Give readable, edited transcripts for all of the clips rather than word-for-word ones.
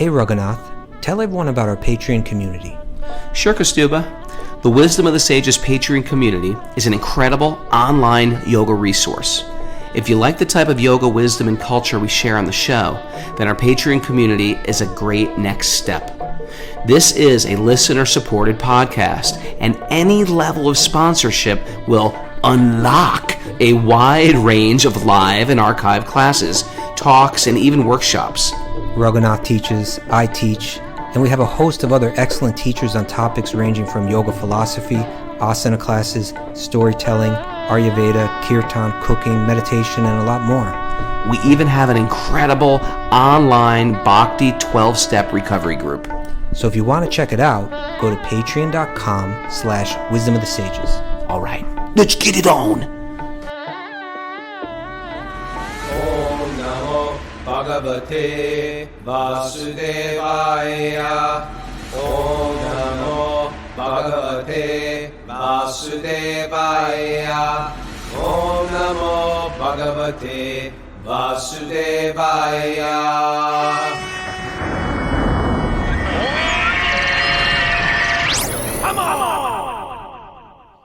Hey Raghunath, tell everyone about our Patreon community. Sure, Kaustubha. The Wisdom of the Sages Patreon community is an incredible online yoga resource. If you like the type of yoga wisdom and culture we share on the show, then our Patreon community is a great next step. This is a listener-supported podcast, and any level of sponsorship will unlock a wide range of live and archived classes, talks, and even workshops. Raghunath teaches, I teach, and we have a host of other excellent teachers on topics ranging from yoga philosophy, asana classes, storytelling, Ayurveda, kirtan, cooking, meditation, and a lot more. We even have an incredible online Bhakti 12-step recovery group. So if you want to check it out, go to patreon.com/wisdom of the sages. All right, let's get it on. Om Namo Bhagavate Vasudevaya. Om Namo Bhagavate Vasudevaya. Om Namo Bhagavate Vasudevaya.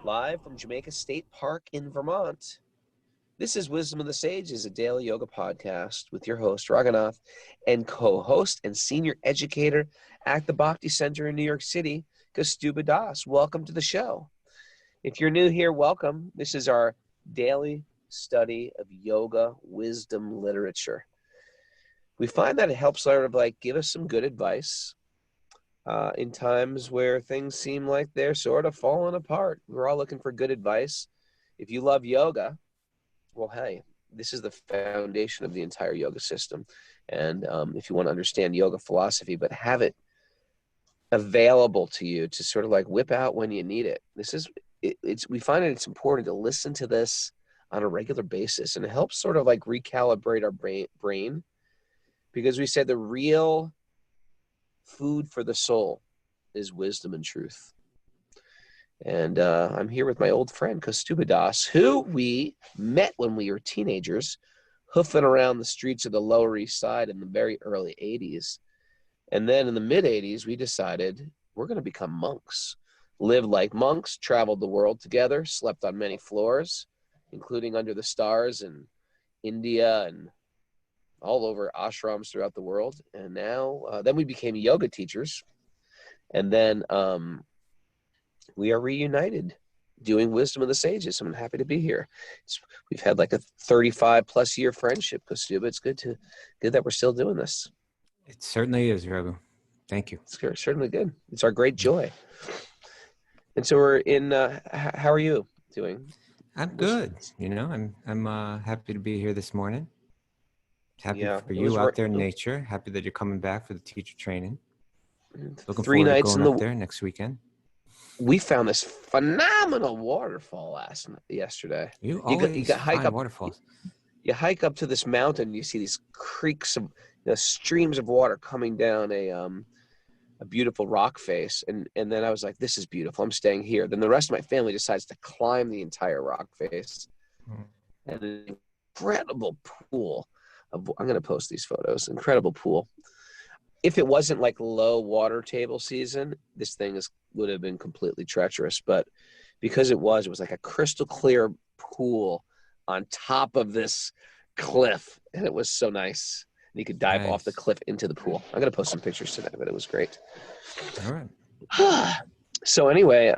Live from Jamaica State Park in Vermont. This is Wisdom of the Sages, a daily yoga podcast with your host, Raghunath, and co-host and senior educator at the Bhakti Center in New York City, Kaustubha Das. Welcome to the show. If you're new here, welcome. This is our daily study of yoga wisdom literature. We find that it helps sort of like give us some good advice in times where things seem like they're sort of falling apart. We're all looking for good advice. If you love yoga, well, hey, this is the foundation of the entire yoga system. And if you want to understand yoga philosophy, but have it available to you to sort of like whip out when you need it. We find it's important to listen to this on a regular basis, and it helps sort of like recalibrate our brain, because we said the real food for the soul is wisdom and truth. And I'm here with my old friend Kaustubha Das, who we met when we were teenagers, hoofing around the streets of the Lower East Side in the very early 80s. And then in the mid 80s, we decided we're going to become monks, live like monks, traveled the world together, slept on many floors, including under the stars in India and all over ashrams throughout the world. And now, then we became yoga teachers. And then we are reunited doing Wisdom of the Sages. I'm happy to be here. We've had like a 35 plus year friendship, Kaustubha. It's good that we're still doing this. It certainly is, Raghu. Thank you. It's certainly good. It's our great joy. And so we're in, how are you doing? I'm good. You know, I'm happy to be here this morning. Happy for you out there in nature. Happy that you're coming back for the teacher training. Looking 3 forward nights to going up there next weekend. We found this phenomenal waterfall yesterday. You always hike up waterfalls. You hike up to this mountain. You see these creeks of streams of water coming down a beautiful rock face, and then I was like, "This is beautiful. I'm staying here." Then the rest of my family decides to climb the entire rock face, and an incredible pool. I'm going to post these photos. Incredible pool. If it wasn't like low water table season, this thing would have been completely treacherous. But because it was like a crystal clear pool on top of this cliff, and it was so nice. And you could dive off the cliff into the pool. I'm going to post some pictures today, but it was great. All right. So anyway,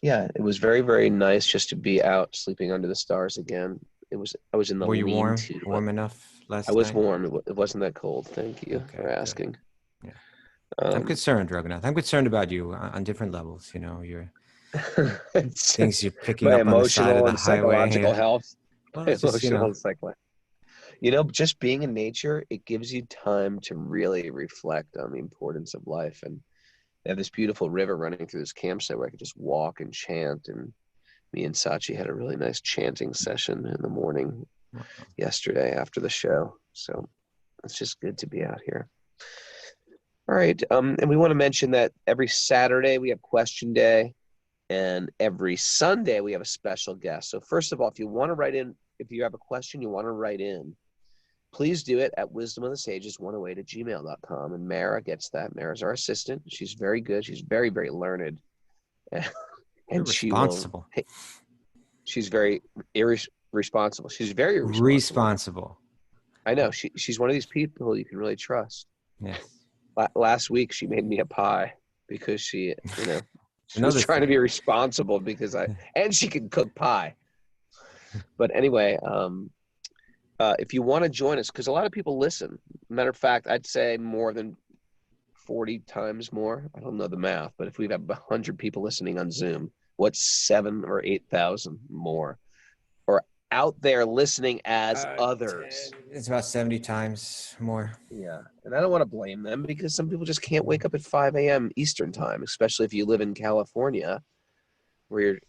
it was very, very nice just to be out sleeping under the stars again. I was in the Were you warm? lean-to. Warm enough last night? I was warm. It wasn't that cold. Thank you for asking. Yeah. I'm concerned, Raghunath. I'm concerned about you on different levels. You know, your things you're picking up on the side of the highway. Psychological health. Well, emotional psychological. Just being in nature, it gives you time to really reflect on the importance of life. And they have this beautiful river running through this campsite where I could just walk and chant. And me and Sachi had a really nice chanting session in the morning yesterday after the show. So it's just good to be out here. All right. And we want to mention that every Saturday we have question day, and every Sunday we have a special guest. So first of all, if you want to write in, if you have a question you want to write in, please do it at wisdomofthesages108@gmail.com. And Mara gets that. Mara's our assistant. She's very good. She's very, very learned. And she will. She's very irresponsible. She's very irresponsible. Responsible. I know. She's one of these people you can really trust. Yes. Last week she made me a pie because she was trying to be responsible because and she can cook pie. But anyway, if you want to join us, because a lot of people listen. Matter of fact, I'd say more than 40 times more. I don't know the math, but if we have 100 people listening on Zoom, what's 7,000 or 8,000 more? Or out there listening as others. It's about 70 times more. Yeah. And I don't want to blame them because some people just can't wake up at 5 a.m. Eastern time, especially if you live in California where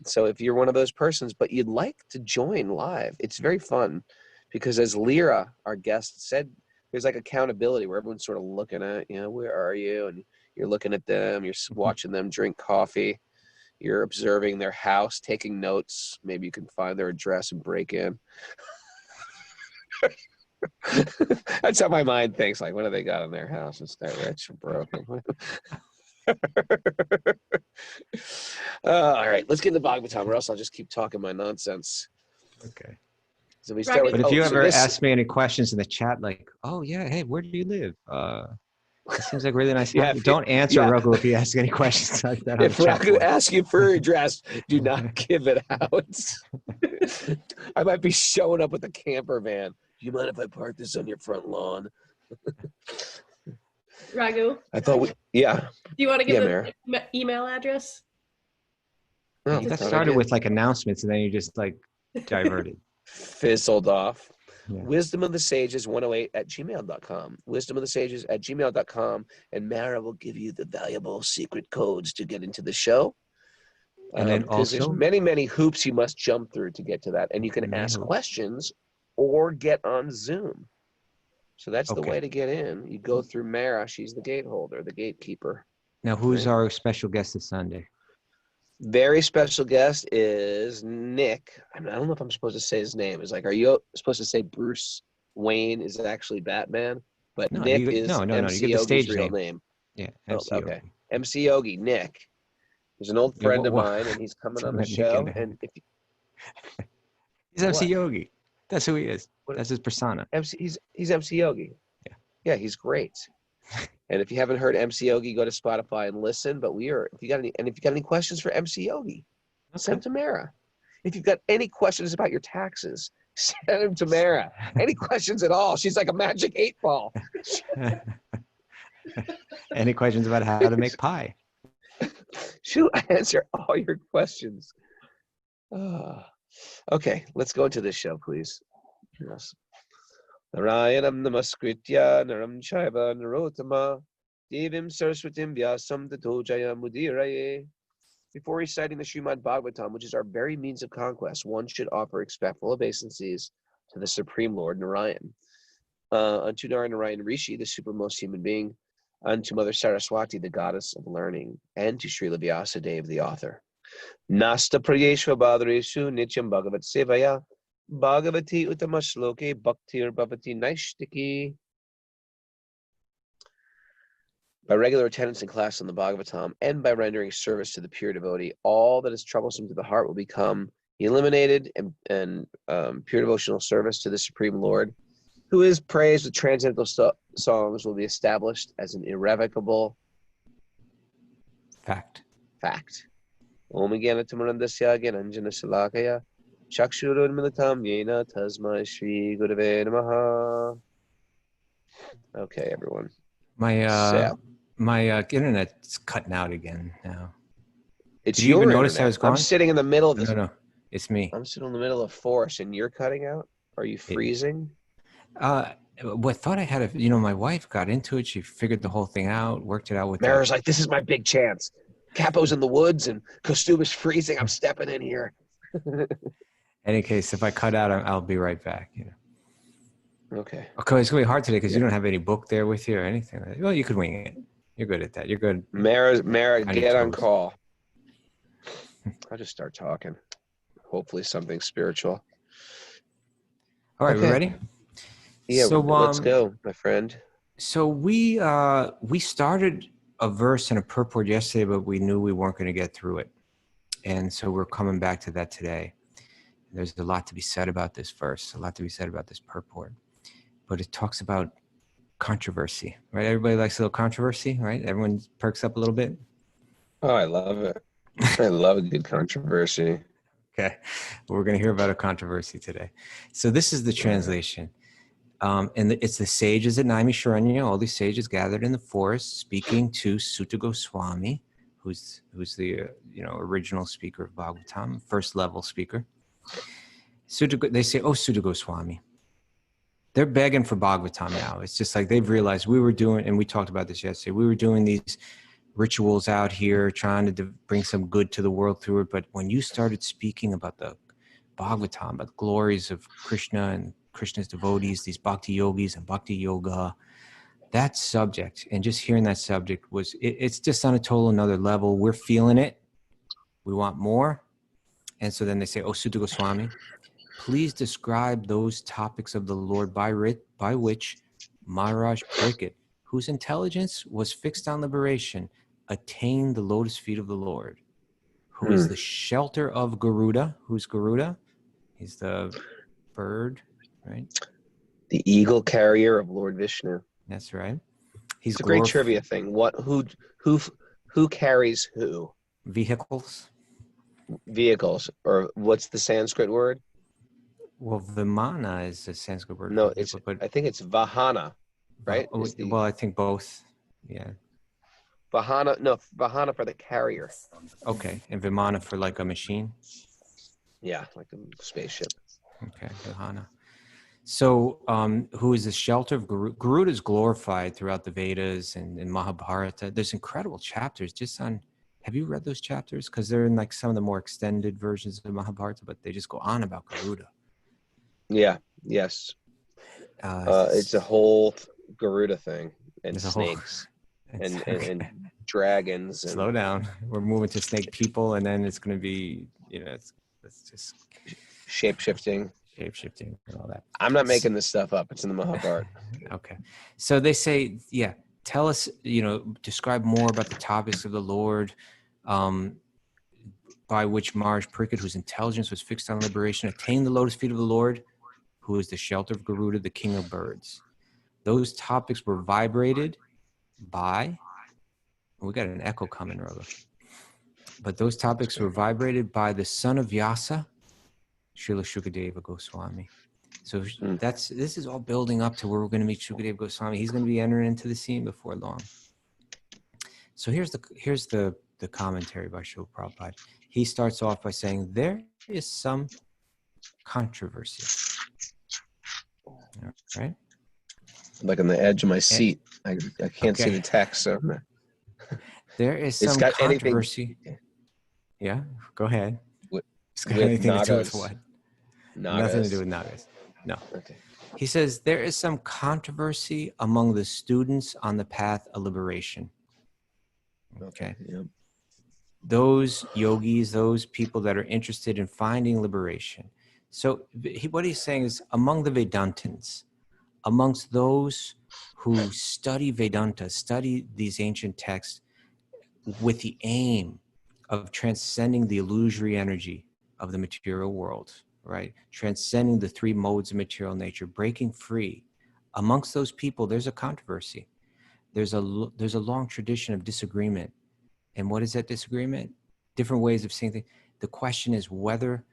so if you're one of those persons, but you'd like to join live, it's very fun because as Lyra, our guest, said, there's like accountability where everyone's sort of looking at, where are you? And you're looking at them, you're watching them drink coffee, you're observing their house, taking notes. Maybe you can find their address and break in. That's how my mind thinks. Like, what do they got in their house? It's that rich or broken. All right, let's get into Bhagavatam, or else I'll just keep talking my nonsense. Okay. So we start with. But if you ever ask me any questions in the chat, like, "Oh yeah, hey, where do you live?" It seems like really nice. Don't answer Raghu if he asks any questions like that. If Raghu asks you for your address, do not give it out. I might be showing up with a camper van. Do you mind if I park this on your front lawn? Raghu? I thought do you want to give the email address? No, that started with like announcements and then you just like diverted. Fizzled off. Yeah. Wisdomofthesages108@gmail.com. Wisdomofthesages@gmail.com. And Mara will give you the valuable secret codes to get into the show. And then because there's many, many hoops you must jump through to get to that. And you can ask questions or get on Zoom. So that's the way to get in. You go through Mara. She's the gate holder, the gatekeeper. Now, who's our special guest this Sunday? Very special guest is Nick. I don't know if I'm supposed to say his name. It's like, are you supposed to say Bruce Wayne is actually Batman? But No, Nick is MC you get the stage real name. Yeah, MC Yogi. Okay. MC Yogi, Nick. He's an old friend of mine, and he's coming on the show. And if he's MC Yogi. That's who he is. That's his persona. He's MC Yogi. Yeah, he's great. And if you haven't heard MC Yogi, go to Spotify and listen. But if you got any questions for MC Yogi, send them to Mara. If you've got any questions about your taxes, send them to Mara. Any questions at all? She's like a magic 8-ball. Any questions about how to make pie? She'll answer all your questions. Okay, let's go into this show, please. Yes. Narayanam namaskritya naram chaiva narottama devim saraswatim vyasam tato jaya mudiraye. Before reciting the Srimad Bhagavatam, which is our very means of conquest, one should offer respectful obeisances to the Supreme Lord Narayan, unto Narayan Rishi, the supermost human being, unto Mother Saraswati, the goddess of learning, and to Srila Vyasadeva, the author. Nasta prayeshva bhadreshu nityam bhagavat sevaya Bhagavati Uttama Shloke Bhaktir Bhavati Naishtiki. By regular attendance in class on the Bhagavatam and by rendering service to the pure devotee, all that is troublesome to the heart will become eliminated, and pure devotional service to the Supreme Lord, who is praised with transcendental songs, will be established as an irrevocable fact. Om Jnana Tamarandasya Gyananjana Salakaya Chakshurunmilitam Yena Tasmai Shri Gurave Namaha. Okay, everyone. My internet's cutting out again now. Did you even notice I was gone? I'm sitting in the middle of this. No, it's me. I'm sitting in the middle of forest and you're cutting out? Are you freezing? What thought I had my wife got into it. She figured the whole thing out, worked it out with Mara's like, this is my big chance. Capo's in the woods and Kaustubha's freezing. I'm stepping in here. Any case, if I cut out, I'll be right back. Okay. Okay, it's going to be hard today because you don't have any book there with you or anything. Well, you could wing it. You're good at that. You're good. Mara, get on call. I'll just start talking. Hopefully something spiritual. All right, we ready? Yeah, So, let's go, my friend. So we started a verse and a purport yesterday, but we knew we weren't going to get through it, and so we're coming back to that today. There's a lot to be said about this verse, a lot to be said about this purport, but it talks about controversy, right? Everybody likes a little controversy, right? Everyone perks up a little bit. Oh, I love it. I love a good controversy. Okay, we're going to hear about a controversy today. So this is the translation. And it's the sages at Naimisharanya, all these sages gathered in the forest, speaking to Sukadeva Goswami, who's the original speaker of Bhagavatam, first level speaker. They say, "Oh, Sukadeva Goswami." They're begging for Bhagavatam now. It's just like they've realized we were doing, and we talked about this yesterday. We were doing these rituals out here, trying to bring some good to the world through it. But when you started speaking about the Bhagavatam, about the glories of Krishna and Krishna's devotees, these Bhakti-yogis and Bhakti-yoga, that subject, and just hearing that subject it's just on a total another level. We're feeling it. We want more. And so then they say, "Oh, Sukadeva Goswami, please describe those topics of the Lord by which Maharaj Parikshit, whose intelligence was fixed on liberation, attained the lotus feet of the Lord, who is the shelter of Garuda." Who's Garuda? He's the bird, right? The eagle carrier of Lord Vishnu. That's right. It's a great trivia thing. Who carries who? Vehicles. Vehicles, or what's the Sanskrit word? Well, Vimana is a Sanskrit word. No, for vehicle, but I think it's Vahana, right? Well, I think both. Yeah. Vahana for the carrier. Okay, and Vimana for like a machine. Yeah, like a spaceship. Okay, Vahana. So, who is the shelter of Garuda? Garuda is glorified throughout the Vedas and in Mahabharata. There's incredible chapters just on. Have you read those chapters? Because they're in like some of the more extended versions of Mahabharata, but they just go on about Garuda. Yeah. Yes. It's a whole Garuda thing, and snakes, and dragons. And slow down. We're moving to snake people, and then it's going to be, it's just shape-shifting and all that. I'm not making this stuff up. It's in the Mahabharata. Okay. So they say, tell us, describe more about the topics of the Lord, by which Maharaj Parikshit, whose intelligence was fixed on liberation, attained the lotus feet of the Lord, who is the shelter of Garuda, the king of birds. Those topics were vibrated by, we got an echo coming, Roga. But those topics were vibrated by the son of Vyasa, Srila Sukadeva Goswami. So this is all building up to where we're going to meet Sukadeva Goswami. He's going to be entering into the scene before long. So here's the commentary by Srila Prabhupada. He starts off by saying, there is some controversy. All right? Like on the edge of my seat. I can't see the text. So there is some controversy. Yeah, go ahead. It's got anything to do with what? Nagas. Nothing to do with Nagas. No. Okay. He says, there is some controversy among the students on the path of liberation. Okay. Yep. Those yogis, those people that are interested in finding liberation. So what he's saying is, among the Vedantins, amongst those who study Vedanta, study these ancient texts with the aim of transcending the illusory energy of the material world, right? Transcending the three modes of material nature, breaking free. Amongst those people, there's a controversy. There's a long tradition of disagreement. And what is that disagreement? Different ways of seeing things. The question is whether,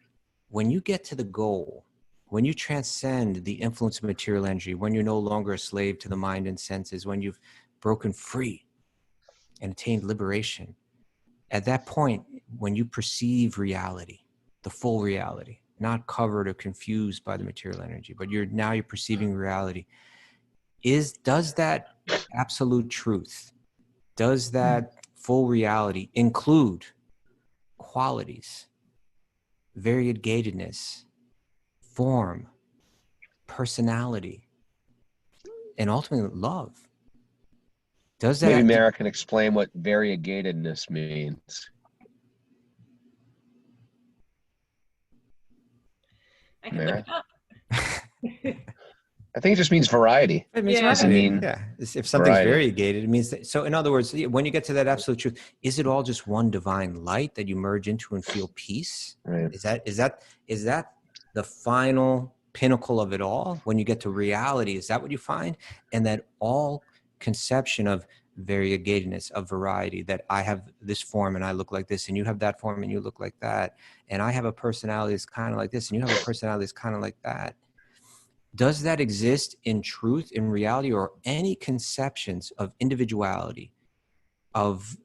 when you get to the goal, when you transcend the influence of material energy, when you're no longer a slave to the mind and senses, when you've broken free and attained liberation, at that point, when you perceive reality, the full reality, not covered or confused by the material energy, but you're perceiving reality, does that absolute truth, does that full reality include qualities, variegatedness, form, personality, and ultimately love? Does that? Maybe Mara can explain what variegatedness means. I can look it up. I think it just means variety. It means Yeah. Doesn't variety. mean Yeah. If something's variety. variegated, it means that. So in other words, when you get to that absolute truth, is it all just one divine light that you merge into and feel peace? Right. Is that the final pinnacle of it all? When you get to reality, is that what you find? And that all conception of variegatedness, of variety, that I have this form and I look like this, and you have that form and you look like that, and I have a personality that's kind of like this, and you have a personality that's kind of like that. Does that exist in truth, in reality, or any conceptions of individuality, of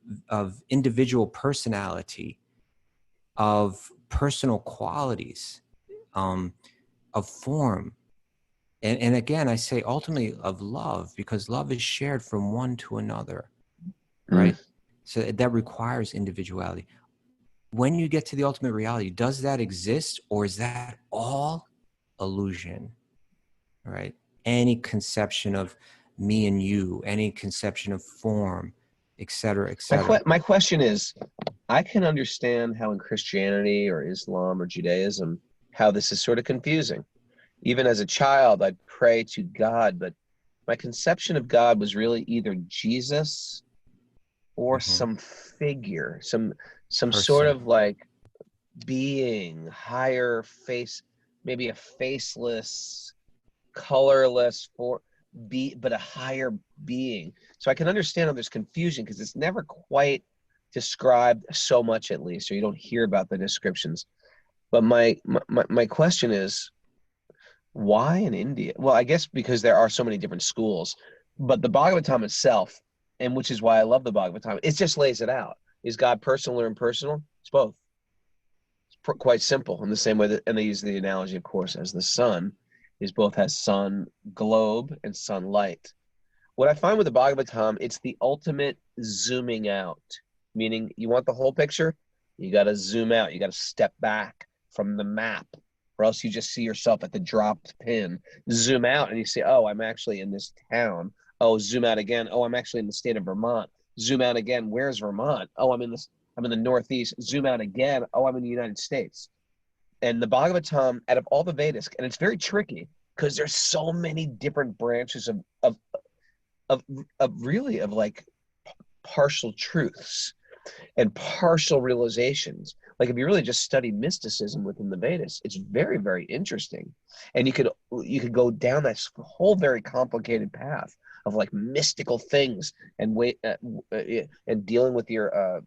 individual personality, of personal qualities, of form? And again, I say ultimately of love, because love is shared from one to another, right? So that requires individuality. When you get to the ultimate reality, does that exist, or is that all illusion? Right? Any conception of me and you, any conception of form, et cetera, et cetera. My question is, I can understand how in Christianity or Islam or Judaism, how this is sort of confusing. Even as a child, I'd pray to God, but my conception of God was really either Jesus or some figure, some sort of like being, higher face, maybe a faceless, colorless but a higher being. So I can understand how there's confusion, because it's never quite described so much, at least, or you don't hear about the descriptions. But my question is, why in India? Well, I guess because there are so many different schools, but the Bhagavatam itself, and which is why I love the Bhagavatam, it just lays it out. Is God personal or impersonal? It's both. It's quite simple, in the same way that, and they use the analogy, of course, as the sun is both has sun globe and sunlight. What I find with the Bhagavatam, it's the ultimate zooming out, meaning you want the whole picture, you got to zoom out, you got to step back from the map, or else you just see yourself at the dropped pin. Zoom out and you say, oh, I'm actually in this town. Oh, zoom out again. Oh, I'm actually in the state of Vermont. Zoom out again. Where's Vermont? Oh, I'm in the Northeast. Zoom out again. Oh, I'm in the United States. And the Bhagavatam, out of all the Vedas, and it's very tricky because there's so many different branches of really like partial truths and partial realizations. Like if you really just study mysticism within the Vedas, it's very, very interesting. And you could go down that whole very complicated path of like mystical things and and dealing with your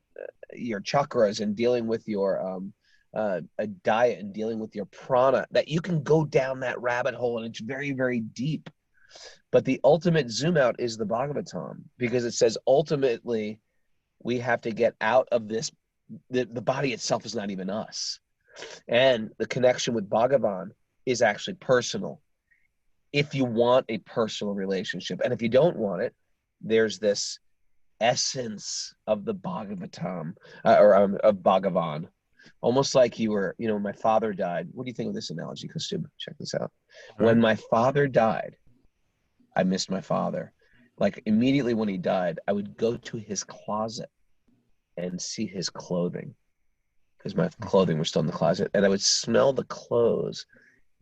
chakras, and dealing with your a diet, and dealing with your prana, that you can go down that rabbit hole, and it's very, very deep. But the ultimate zoom out is the Bhagavatam, because it says ultimately we have to get out of this. The body itself is not even us. And the connection with Bhagavan is actually personal. If you want a personal relationship, and if you don't want it, there's this essence of the Bhagavatam, of Bhagavan. Almost like you were, my father died. What do you think of this analogy, Kaustubha? Check this out. Right. When my father died, I missed my father. Like immediately when he died, I would go to his closet and see his clothing, because my clothing was still in the closet, and I would smell the clothes,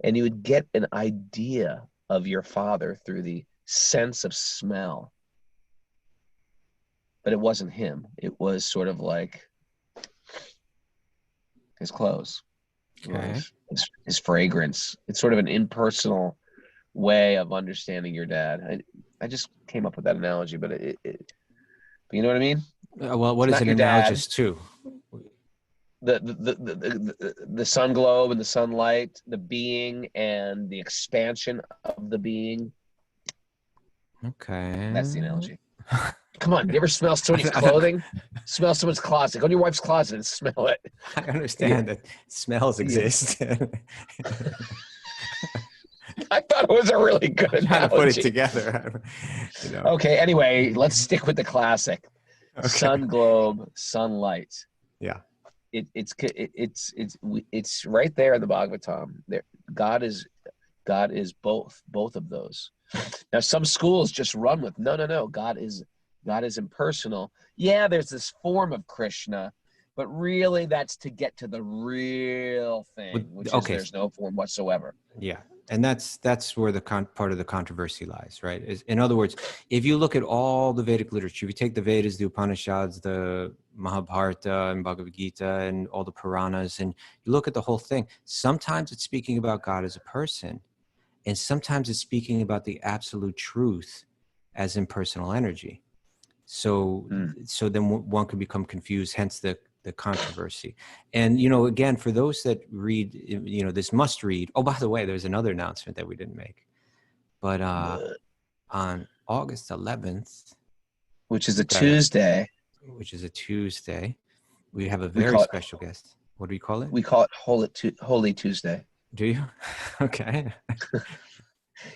and you would get an idea of your father through the sense of smell. But it wasn't him. It was sort of like his clothes, Okay. his fragrance. It's sort of an impersonal way of understanding your dad. I just came up with that analogy, but but you know what I mean? Well, what It's is not it your dad. analogous to? The sun globe and the sunlight, the being and the expansion of the being. Okay. That's the analogy. Come on, you ever smell somebody's clothing? Smell someone's closet. Go to your wife's closet and smell it. I understand that smells exist. I thought it was a really good I'm trying to put it analogy. together. Okay, anyway, let's stick with the classic. Okay. Sun globe, sunlight. Yeah. It's right there in the Bhagavatam. There, God is both of those. Now some schools just run with no. God is impersonal. Yeah, there's this form of Krishna, but really that's to get to the real thing, which is there's no form whatsoever. Yeah. And that's where the part of the controversy lies, right? In other words, if you look at all the Vedic literature, if you take the Vedas, the Upanishads, the Mahabharata and Bhagavad Gita and all the Puranas, and you look at the whole thing, sometimes it's speaking about God as a person, and sometimes it's speaking about the absolute truth as impersonal energy. So then one could become confused, hence the controversy. And, again, for those that read, this must read. Oh, by the way, there's another announcement that we didn't make. But on August 11th, which is a Tuesday, we have a very special guest. What do we call it? We call it Holy Tuesday. Do you? Okay.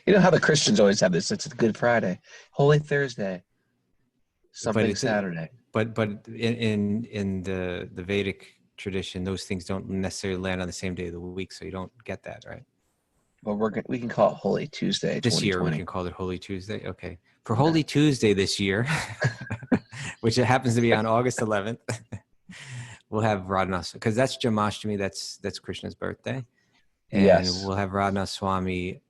You know how the Christians always have this. It's a Good Friday, Holy Thursday, something Saturday. But in the Vedic tradition, those things don't necessarily land on the same day of the week, so you don't get that, right? Well, we can call it Holy Tuesday. This year we can call it Holy Tuesday. Okay, for Holy Tuesday this year, which it happens to be on August 11th, we'll have Raghunath, because that's Jamashtami. That's Krishna's birthday, and we'll have Raghunath Swami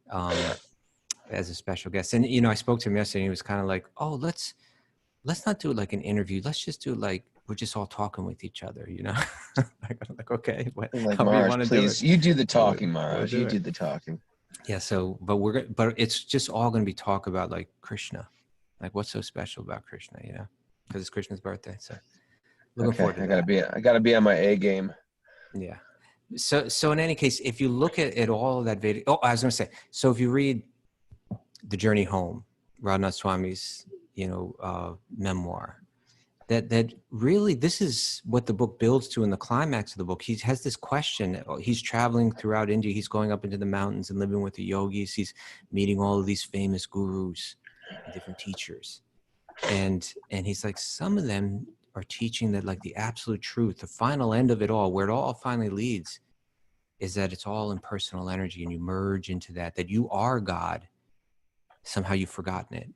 as a special guest. And I spoke to him yesterday, and he was kind of like, "Oh, let's not do like an interview. Let's just do like we're just all talking with each other, like, okay. Like, Maharaj, please, you do the talking, Maharaj. You do the talking. Yeah. So, but it's just all going to be talk about like Krishna, like what's so special about Krishna, because it's Krishna's birthday. So, looking forward to that. I gotta be on my A game. Yeah. So in any case, if you look at all of that Vedic, I was going to say, so if you read The Journey Home, Raghunath Swami's memoir, that really this is what the book builds to in the climax of the book. He has this question. He's traveling throughout India. He's going up into the mountains and living with the yogis. He's meeting all of these famous gurus and different teachers. And he's like, some of them are teaching that like the absolute truth, the final end of it all, where it all finally leads, is that it's all impersonal energy, and you merge into that you are God. Somehow you've forgotten it.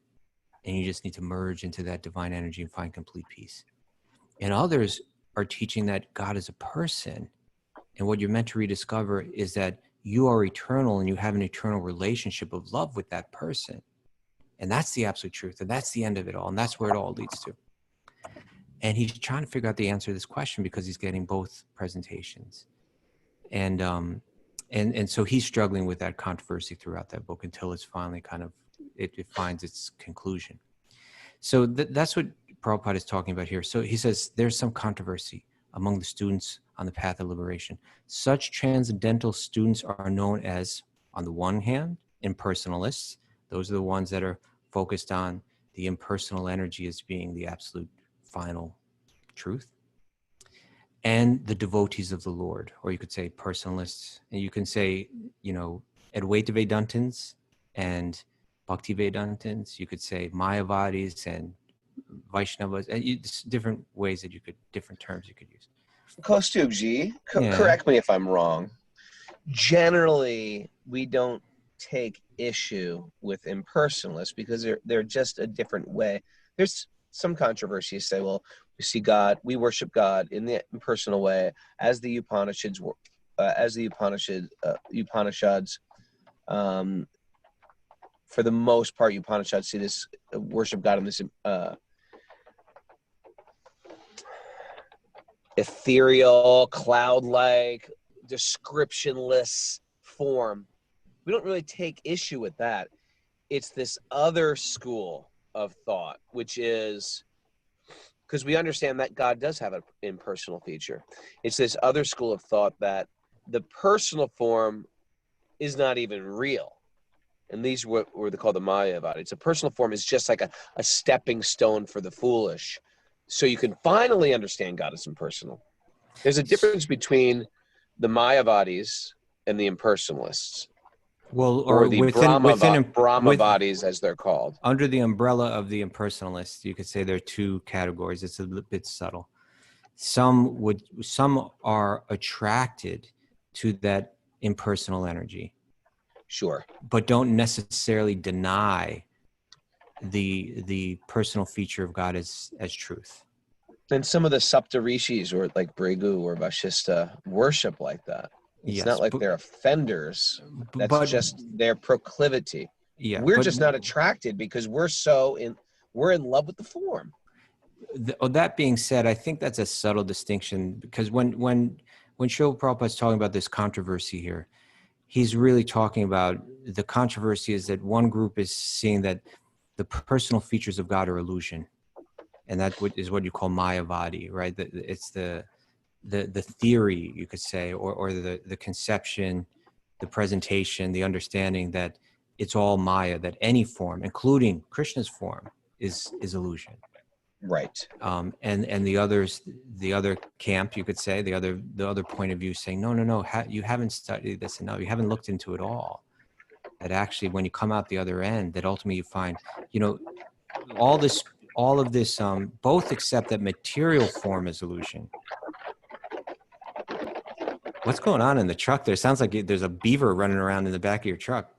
And you just need to merge into that divine energy and find complete peace. And others are teaching that God is a person. And what you're meant to rediscover is that you are eternal and you have an eternal relationship of love with that person. And that's the absolute truth. And that's the end of it all. And that's where it all leads to. And he's trying to figure out the answer to this question because he's getting both presentations. And so he's struggling with that controversy throughout that book until it's finally kind of, it finds its conclusion. So that's what Prabhupada is talking about here. So he says, there's some controversy among the students on the path of liberation. Such transcendental students are known as, on the one hand, impersonalists. Those are the ones that are focused on the impersonal energy as being the absolute final truth. And the devotees of the Lord, or you could say personalists. And you can say, Advaita Vedantins and Bhakti Vedantins. You could say Mayavadis and Vaishnavas. It's different ways that different terms you could use. Kaustubha, correct me if I'm wrong. Generally, we don't take issue with impersonalists because they're just a different way. There's some controversy to say, well, we see God, we worship God in the impersonal way, as the Upanishads for the most part, Upanishads see this worship God in this ethereal, cloud-like, descriptionless form. We don't really take issue with that. It's this other school of thought, which is, because we understand that God does have an impersonal feature. It's this other school of thought that the personal form is not even real. And these were called the Mayavadis. A personal form is just like a stepping stone for the foolish. So you can finally understand God as impersonal. There's a difference between the Mayavadis and the impersonalists. Well, or the Brahmavadis, as they're called. Under the umbrella of the impersonalists, you could say there are two categories. It's a bit subtle. Some are attracted to that impersonal energy. Sure. But don't necessarily deny the personal feature of God as truth. And some of the Saptarishis, or like Bhrigu or Vashista, worship like that. It's Yes, not like they're offenders. That's just their proclivity. Yeah, we're just not attracted because we're in love with the form. That being said, I think that's a subtle distinction, because when Srila Prabhupada is talking about this controversy here, he's really talking about the controversy is that one group is seeing that the personal features of God are illusion, and that is what you call Mayavadi, right? It's the theory, you could say, or the conception, the presentation, the understanding that it's all Maya, that any form, including Krishna's form, is illusion. Right. And the other camp, you could say, the other point of view, saying, no, you haven't studied this enough, you haven't looked into it all. That actually, when you come out the other end, that ultimately you find, all of this, both accept that material form is illusion. What's going on in the truck there? It sounds like there's a beaver running around in the back of your truck.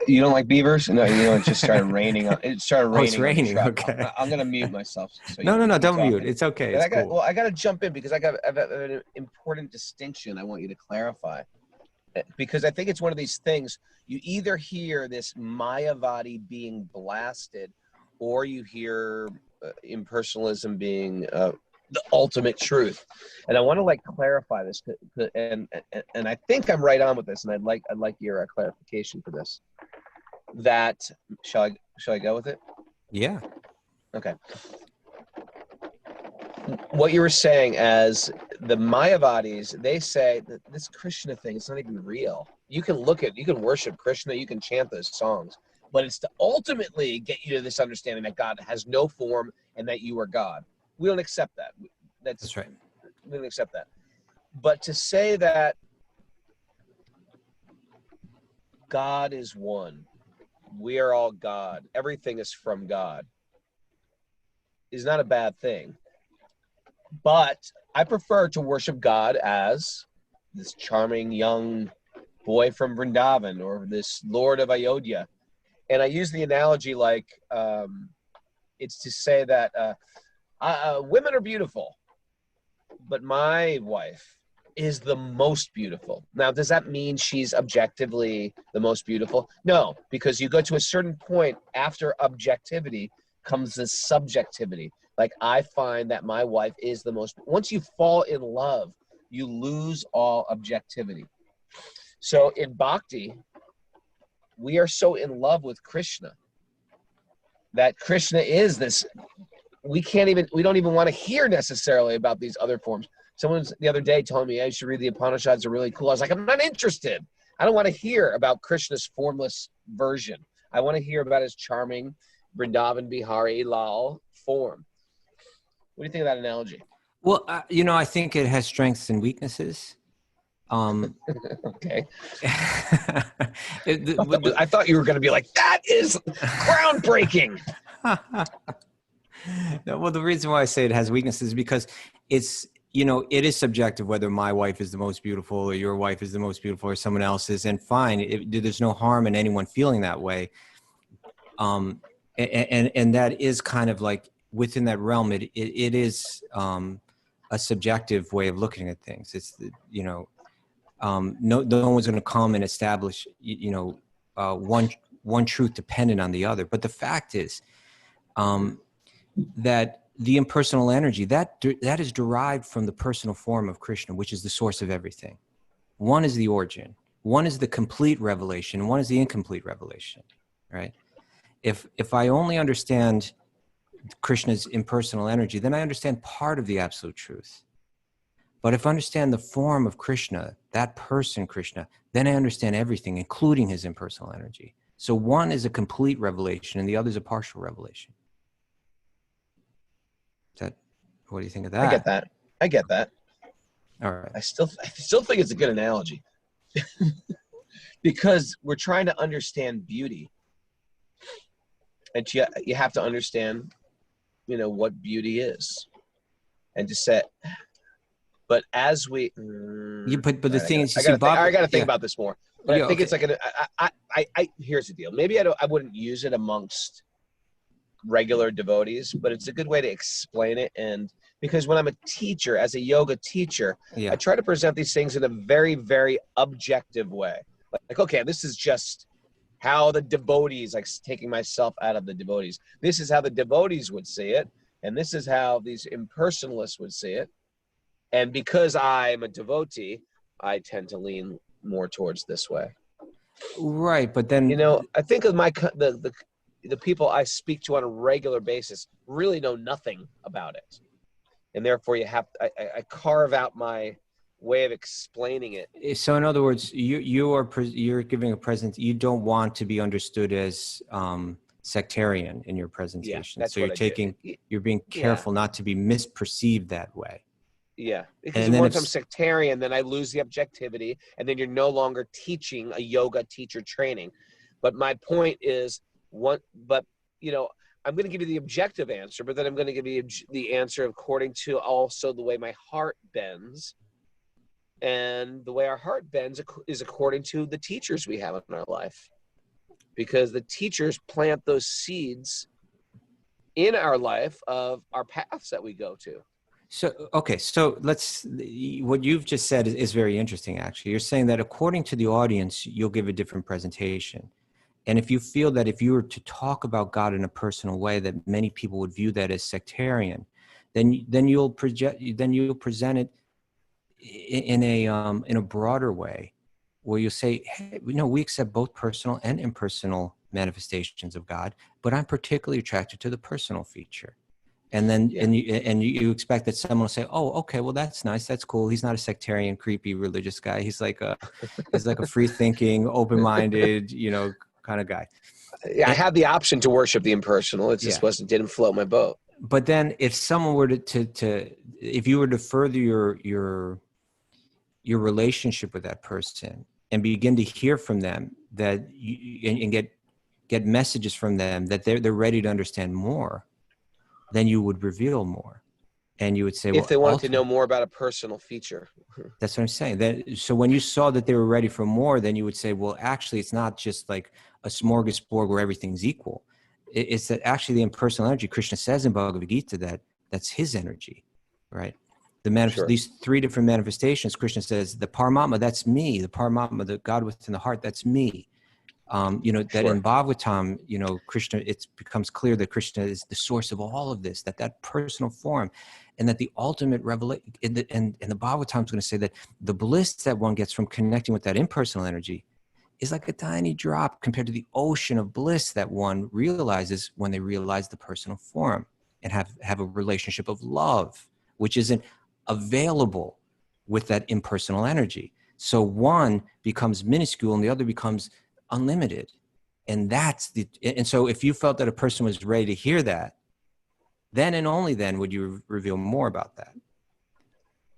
You don't like beavers? No, it just started raining. It started raining. Oh, it's raining. Okay. I'm going to mute myself. So no, don't mute. It's okay. But it's cool. I got to jump in because I have an important distinction I want you to clarify. Because I think it's one of these things, you either hear this Mayavadi being blasted, or you hear impersonalism being the ultimate truth. And I want to clarify this, and I think I'm right on with this, and I'd like your clarification for this. That shall I go with it? Yeah. Okay. What you were saying, as the Mayavadis, they say that this Krishna thing, it's not even real. You can worship Krishna, you can chant those songs, but it's to ultimately get you to this understanding that God has no form and that you are God. We don't accept that. That's right. We don't accept that. But to say that God is one, we are all God, everything is from God, is not a bad thing. But I prefer to worship God as this charming young boy from Vrindavan, or this Lord of Ayodhya. And I use the analogy it's to say that women are beautiful, but my wife is the most beautiful. Now, does that mean she's objectively the most beautiful? No, because you go to a certain point after objectivity comes this subjectivity. I find that my wife is the most. Once you fall in love, you lose all objectivity. So in Bhakti, we are so in love with Krishna that Krishna is this. We don't even want to hear necessarily about these other forms. Someone the other day told me I should read the Upanishads, they're really cool. I was like, I'm not interested. I don't want to hear about Krishna's formless version. I want to hear about his charming Vrindavan Bihari Lal form. What do you think of that analogy? Well, I think it has strengths and weaknesses. Okay. I thought you were going to be like, that is groundbreaking. No, well, the reason why I say it has weaknesses is because it's, it is subjective whether my wife is the most beautiful or your wife is the most beautiful or someone else's, and fine. There's no harm in anyone feeling that way. And that is kind of within that realm, it is a subjective way of looking at things. It's no one's going to come and establish one truth dependent on the other. But the fact is that the impersonal energy that is derived from the personal form of Krishna, which is the source of everything. One is the origin, one is the complete revelation, and one is the incomplete revelation. Right? If I only understand Krishna's impersonal energy, then I understand part of the absolute truth. But if I understand the form of Krishna, that person Krishna, then I understand everything, including his impersonal energy. So one is a complete revelation and the other is a partial revelation. What do you think of that? I get that. All right. I still think it's a good analogy. Because we're trying to understand beauty. And you have to understand what beauty is, and to say, but as we but the thing is, I got to think about this more, but I think it's here's the deal. Maybe I wouldn't use it amongst regular devotees, but it's a good way to explain it. And Because when I'm a teacher, as a yoga teacher, Yeah. I try to present these things in a very, very objective way. Like, okay, this is just how the devotees, like taking myself out of the devotees, this is how the devotees would see it, and this is how these impersonalists would see it. And because I'm a devotee, I tend to lean more towards this way. Right, but then You know, I think of the people I speak to on a regular basis really know nothing about it, and therefore I carve out my way of explaining it. so in other words, you're giving a present. You don't want to be understood as sectarian in your presentation. That's so what you're being careful not to be misperceived that way. Yeah, because And then once I'm sectarian, then I lose the objectivity, and then you're no longer teaching a yoga teacher training. But my point is, I'm going to give you the objective answer, but then I'm going to give you the answer according to also the way my heart bends. And the way our heart bends is according to the teachers we have in our life. Because the teachers plant those seeds in our life of our paths that we go to. So, okay, so what you've just said is very interesting, actually. You're saying that according to the audience, you'll give a different presentation. And if you feel that if you were to talk about God in a personal way, that many people would view that as sectarian, then you'll present it in a broader way, where you'll say, hey, we accept both personal and impersonal manifestations of God, but I'm particularly attracted to the personal feature. And then you expect that someone will say, oh, okay, well, that's nice, that's cool. He's not a sectarian, creepy religious guy. He's like a free thinking, open-minded, kind of guy. Yeah, I had the option to worship the impersonal. It just didn't float my boat. But then if someone were if you were to further your relationship with that person and begin to hear from them and get messages from them that they're ready to understand more, then you would reveal more. And you would say, if they wanted to know more about a personal feature. That's what I'm saying. So when you saw that they were ready for more, then you would say, well, actually, it's not just like a smorgasbord where everything's equal. It's that actually the impersonal energy, Krishna says in Bhagavad Gita that's his energy, right? These three different manifestations, Krishna says, the Paramatma, that's me. The Paramatma, the God within the heart, that's me. That in Bhagavatam, Krishna, it becomes clear that Krishna is the source of all of this, that personal form, and that the ultimate revelation, and the Bhagavatam is going to say that the bliss that one gets from connecting with that impersonal energy is like a tiny drop compared to the ocean of bliss that one realizes when they realize the personal form and have a relationship of love, which isn't available with that impersonal energy. So one becomes minuscule and the other becomes unlimited. And so if you felt that a person was ready to hear that, then and only then would you reveal more about that.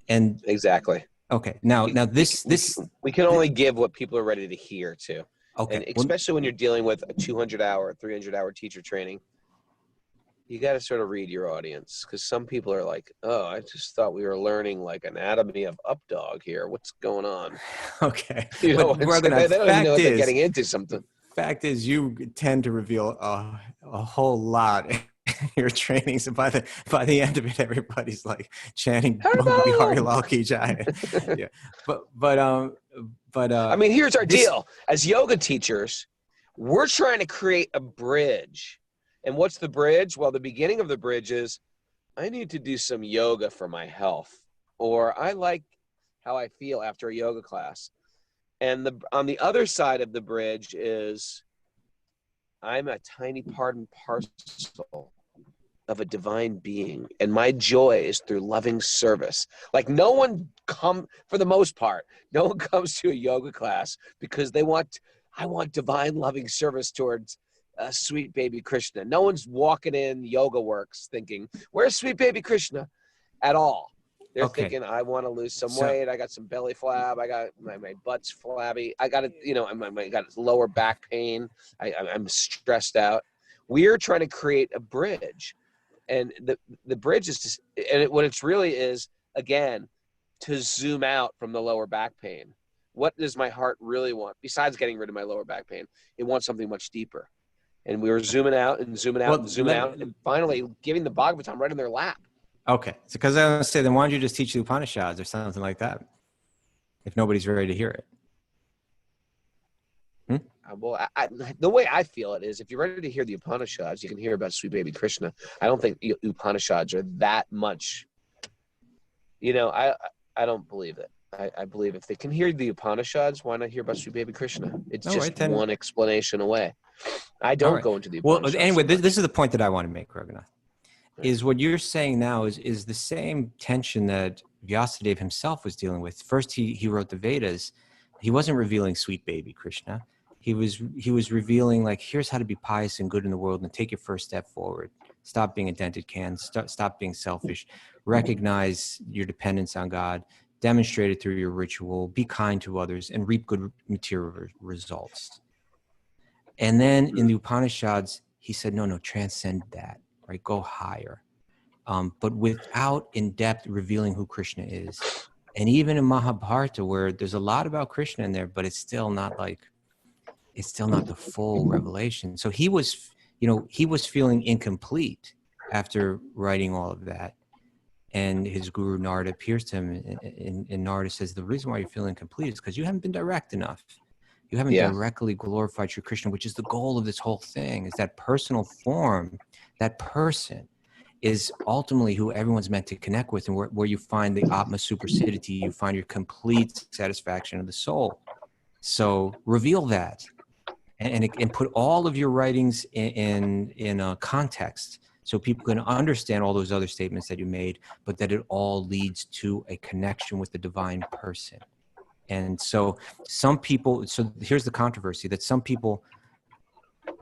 And exactly. Okay. Now we can only give what people are ready to hear too. Okay. And especially when you're dealing with a 200-hour, 300-hour teacher training, you got to sort of read your audience, because some people are like, oh, I just thought we were learning like anatomy of updog here. What's going on? Okay. They don't even know what they're getting into something. Fact is, you tend to reveal a whole lot in your trainings. And by the end of it, everybody's like chanting Hari Lal Ki Jai. Yeah. But I mean, here's our deal. As yoga teachers, we're trying to create a bridge. And what's the bridge? Well, the beginning of the bridge is, I need to do some yoga for my health, or I like how I feel after a yoga class. And on the other side of the bridge is, I'm a tiny part and parcel of a divine being, and my joy is through loving service. Like for the most part, no one comes to a yoga class because I want divine loving service towards sweet baby Krishna. No one's walking in Yoga Works thinking, where's sweet baby Krishna at all. They're thinking, I want to lose some weight. I got some belly flab. I got my butt's flabby. I got I got lower back pain. I'm stressed out. We're trying to create a bridge, and the bridge is just, what it's really is, again, to zoom out from the lower back pain. What does my heart really want besides getting rid of my lower back pain? It wants something much deeper. And we were zooming out and zooming out and zooming out, and finally giving the Bhagavatam right in their lap. Okay. So because I was going to say, then why don't you just teach the Upanishads or something like that? If nobody's ready to hear it. Well, the way I feel it is, if you're ready to hear the Upanishads, you can hear about Sweet Baby Krishna. I don't think Upanishads are that much. I don't believe it. I believe if they can hear the Upanishads, why not hear about Sweet Baby Krishna? It's just one explanation away. I don't go into the Upanishads. Well, anyway, this is the point that I want to make, Raghunath. Is what you're saying now is the same tension that Vyasadeva himself was dealing with. First, he wrote the Vedas. He wasn't revealing Sweet Baby Krishna. He was revealing, like, here's how to be pious and good in the world and take your first step forward. Stop being a dented can. Stop being selfish. Recognize your dependence on God. Demonstrate it through your ritual. Be kind to others and reap good material results. And then in the Upanishads, he said, no, transcend that, right? Go higher. But without in-depth revealing who Krishna is. And even in Mahabharata, where there's a lot about Krishna in there, but it's still not the full revelation. So he was feeling incomplete after writing all of that. And his guru Narada appears to him, and Narada says, the reason why you're feeling incomplete is because you haven't been direct enough. You haven't directly glorified Sri Krishna, which is the goal of this whole thing, is that personal form, that person is ultimately who everyone's meant to connect with, and where you find the Atma supersidity, you find your complete satisfaction of the soul. So reveal that. And put all of your writings in a context so people can understand all those other statements that you made, but that it all leads to a connection with the divine person. And so here's the controversy, that some people,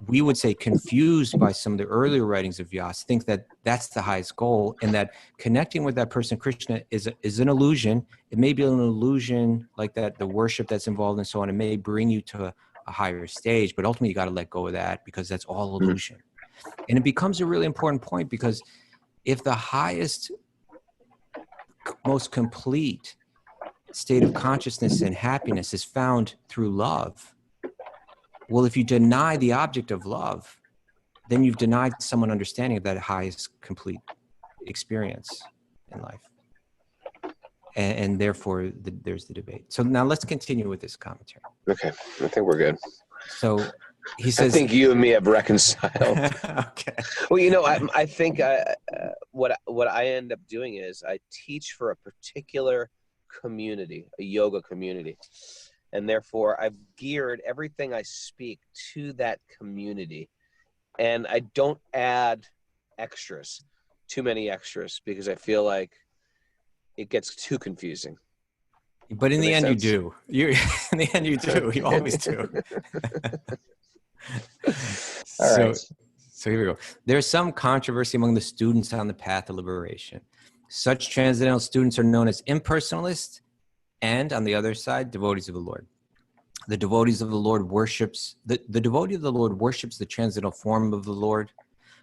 we would say, confused by some of the earlier writings of Vyasa, think that that's the highest goal, and that connecting with that person, Krishna, is an illusion. It may be an illusion like that, the worship that's involved and so on. It may bring you to a higher stage, but ultimately you got to let go of that, because that's all illusion. And it becomes a really important point, because if the highest, most complete state of consciousness and happiness is found through love, well, if you deny the object of love, then you've denied someone understanding of that highest complete experience in life. And therefore, there's the debate. So now let's continue with this commentary. Okay, I think we're good. So he says, I think you and me have reconciled. Okay. Well, I think what I end up doing is I teach for a particular community, a yoga community. And therefore, I've geared everything I speak to that community. And I don't add extras, too many extras, because I feel like it gets too confusing. But in the end, you do. In the end, you do. You always do. All right. So here we go. There's some controversy among the students on the path of liberation. Such transcendental students are known as impersonalists, and on the other side, devotees of the Lord. The devotees of the Lord worships the devotee of the Lord worships the transcendental form of the Lord,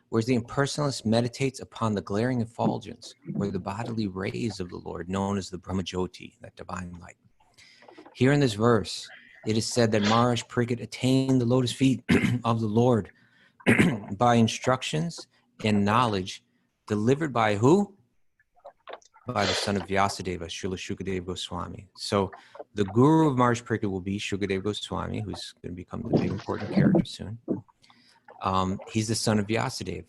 whereas the impersonalist meditates upon the glaring effulgence or the bodily rays of the Lord, known as the Brahmajyoti, that divine light. Here in this verse, it is said that Maharaj Prakrita attained the lotus feet of the Lord by instructions and knowledge delivered by who? By the son of Vyasadeva, Srila Sukadeva Goswami. So the guru of Maharaj Prakrita will be Sukadeva Goswami, who's going to become the big important character soon. He's the son of Vyasadeva.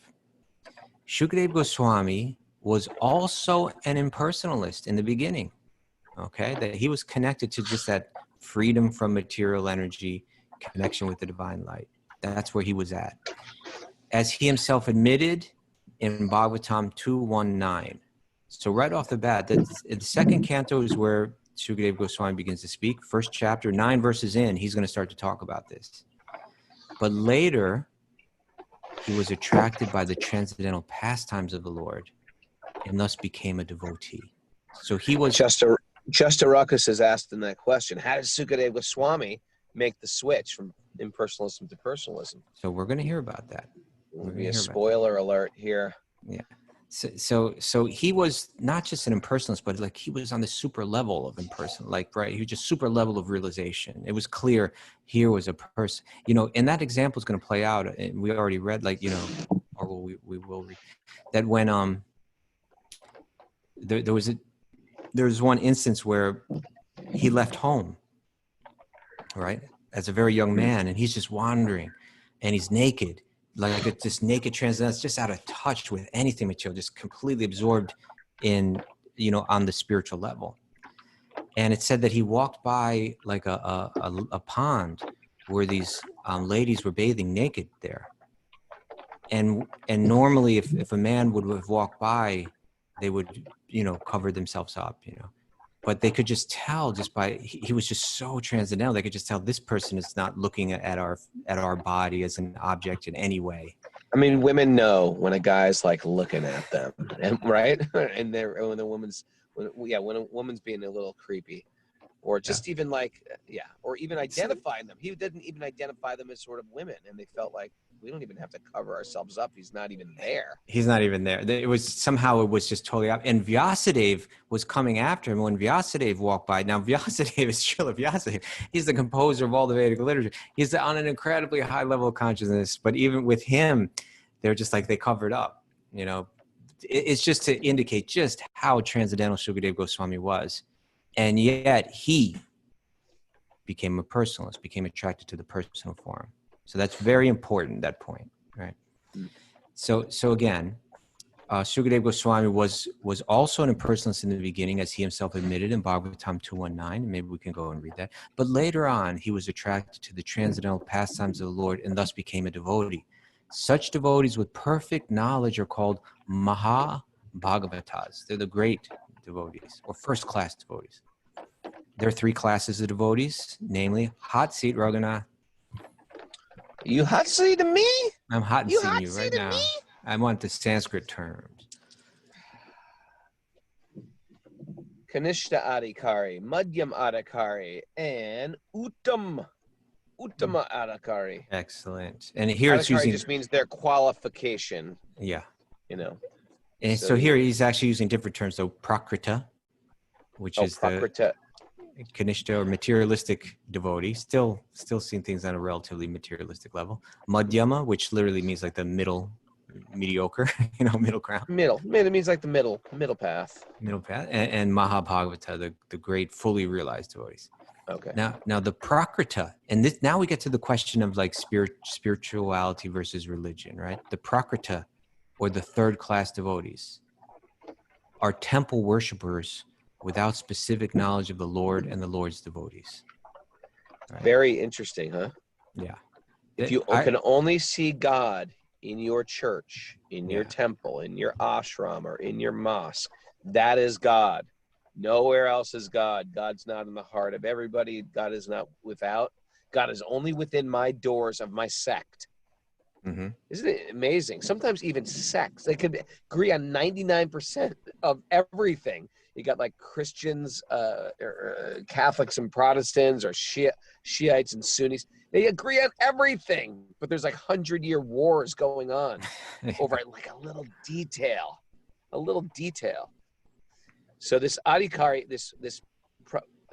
Sukadeva Goswami was also an impersonalist in the beginning, okay? That he was connected to just that freedom from material energy, connection with the divine light. That's where he was at. As he himself admitted in Bhagavatam 2:19. So right off the bat, the second canto is where Sukadeva Goswami begins to speak. First chapter, 9 verses in, he's going to start to talk about this. But later, he was attracted by the transcendental pastimes of the Lord and thus became a devotee. So he was... Chester Ruckus has asked in that question, how did Sukadeva Goswami make the switch from impersonalism to personalism? So we're going to hear about that. There'll be a spoiler alert here. Yeah. So he was not just an impersonalist, but like he was on the super level of impersonal, like, right? He was just super level of realization. It was clear here was a person, and that example is going to play out. And we already read, like, or we will read that when there was one instance where he left home, right, as a very young man, and he's just wandering, and he's naked, like this naked transcendence, just out of touch with anything material, just completely absorbed in, on the spiritual level. And it said that he walked by like a pond where these ladies were bathing naked there. And normally if a man would have walked by, they would, cover themselves up, but they could just tell just by, he was just so transcendental. They could just tell this person is not looking at our body as an object in any way. I mean, women know when a guy's like looking at them, and right? And when a woman's being a little creepy, or just even like, or even identifying them. He didn't even identify them as sort of women, and they felt like, we don't even have to cover ourselves up. He's not even there. He's not even there. It was just totally up. And Vyasadeva was coming after him when Vyasadeva walked by. Now, Vyasadeva is Srila Vyasadeva. He's the composer of all the Vedic literature. He's on an incredibly high level of consciousness. But even with him, they're just like, they covered up. It's just to indicate just how transcendental Sukadeva Goswami was. And yet he became a personalist, became attracted to the personal form. So that's very important, that point, right? So again, Sukadeva Goswami was also an impersonalist in the beginning, as he himself admitted in Bhagavatam 219. Maybe we can go and read that. But later on, he was attracted to the transcendental pastimes of the Lord and thus became a devotee. Such devotees with perfect knowledge are called Maha Bhagavatas. They're the great devotees, or first-class devotees. There are three classes of devotees, namely hot seat Raghunath. You hot seating me? I'm hot seating you right now. Me? I want the Sanskrit terms. Kanishta Adhikari, Madhyam Adhikari, and Uttama Adhikari. Excellent. And here it's using, just means their qualification. Yeah. And so here he's actually using different terms. So Prakrita, which is Prakrita. The Kanishta or materialistic devotee, still seeing things on a relatively materialistic level. Madhyama, which literally means like the mediocre, middle ground. It means like the middle path. Middle path. And Mahabhagavata, the great, fully realized devotees. Okay. Now the Prakrita, and this, now we get to the question of like spirituality versus religion, right? The Prakrita, or the third class devotees, are temple worshipers without specific knowledge of the Lord and the Lord's devotees. Right. Very interesting, huh? Yeah. If you can only see God in your church, in your temple, in your ashram, or in your mosque, that is God. Nowhere else is God. God's not in the heart of everybody. God is not without. God is only within my doors of my sect. Mm-hmm. Isn't it amazing? Sometimes even sects, they could agree on 99% of everything. You got like Christians, Catholics and Protestants, or Shiites and Sunnis. They agree on everything, but there's like 100-year wars going on over like a little detail. So this Adhikari,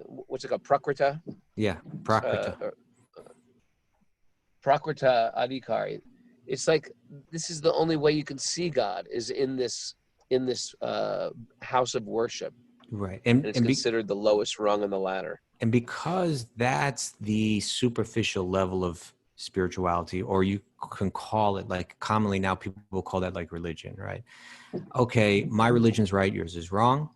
what's it called? Prakrita? Yeah, Prakrita. Prakrita Adhikari. It's like, this is the only way you can see God, is in this house of worship. Right. And it's considered the lowest rung on the ladder. And because that's the superficial level of spirituality, or you can call it, like commonly now people will call that like religion, right? Okay, my religion's right, yours is wrong.